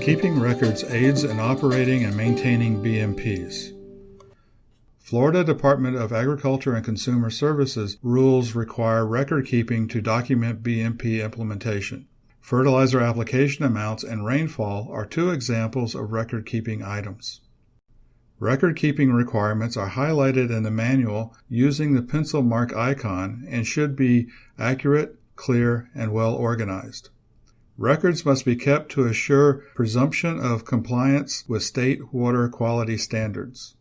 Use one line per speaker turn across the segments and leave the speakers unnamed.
Keeping records aids in operating and maintaining BMPs. Florida Department of Agriculture and Consumer Services rules require record keeping to document BMP implementation. Fertilizer application amounts and rainfall are two examples of record-keeping items. Record-keeping requirements are highlighted in the manual using the pencil mark icon and should be accurate, clear, and well organized. Records must be kept to assure presumption of compliance with state water quality standards.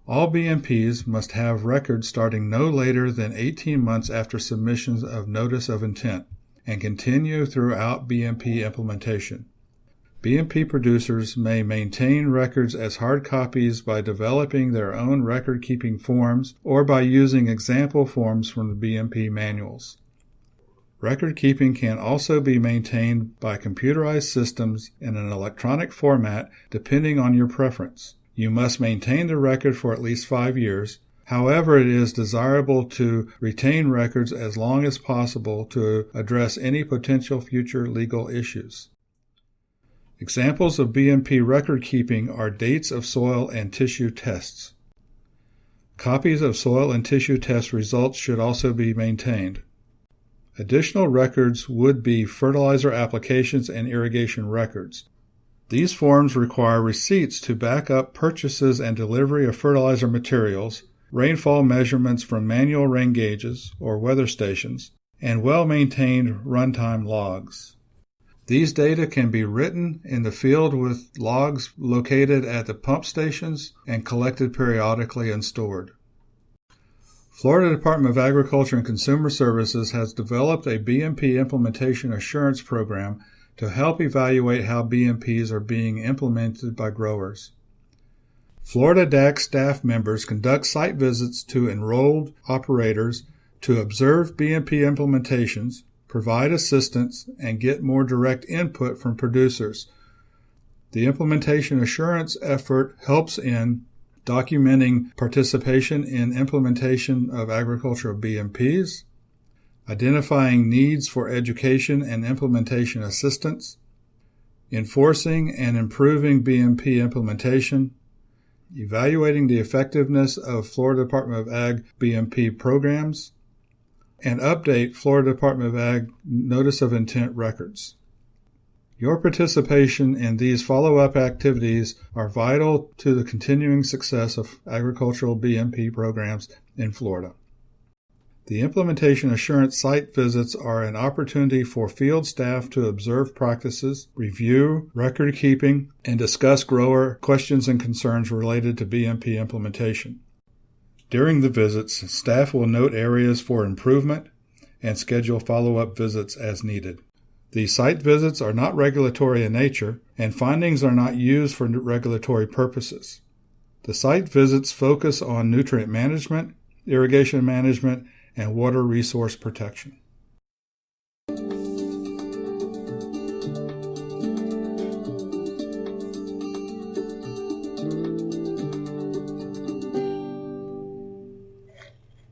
All BMPs must have records starting no later than 18 months after submission of notice of intent and continue throughout BMP implementation. BMP producers may maintain records as hard copies by developing their own record-keeping forms or by using example forms from the BMP manuals. Record-keeping can also be maintained by computerized systems in an electronic format depending on your preference. You must maintain the record for at least 5 years. However, it is desirable to retain records as long as possible to address any potential future legal issues. Examples of BMP record keeping are dates of soil and tissue tests. Copies of soil and tissue test results should also be maintained. Additional records would be fertilizer applications and irrigation records. These forms require receipts to back up purchases and delivery of fertilizer materials, rainfall measurements from manual rain gauges or weather stations, and well-maintained runtime logs. These data can be written in the field with logs located at the pump stations and collected periodically and stored. Florida Department of Agriculture and Consumer Services has developed a BMP implementation assurance program to help evaluate how BMPs are being implemented by growers. Florida DAC staff members conduct site visits to enrolled operators to observe BMP implementations, provide assistance, and get more direct input from producers. The implementation assurance effort helps in documenting participation in implementation of agricultural BMPs, identifying needs for education and implementation assistance, enforcing and improving BMP implementation, evaluating the effectiveness of Florida Department of Ag BMP programs, and update Florida Department of Ag Notice of Intent records. Your participation in these follow-up activities are vital to the continuing success of agricultural BMP programs in Florida. The implementation assurance site visits are an opportunity for field staff to observe practices, review record keeping, and discuss grower questions and concerns related to BMP implementation. During the visits, staff will note areas for improvement and schedule follow-up visits as needed. These site visits are not regulatory in nature, and findings are not used for regulatory purposes. The site visits focus on nutrient management, irrigation management, and water resource protection.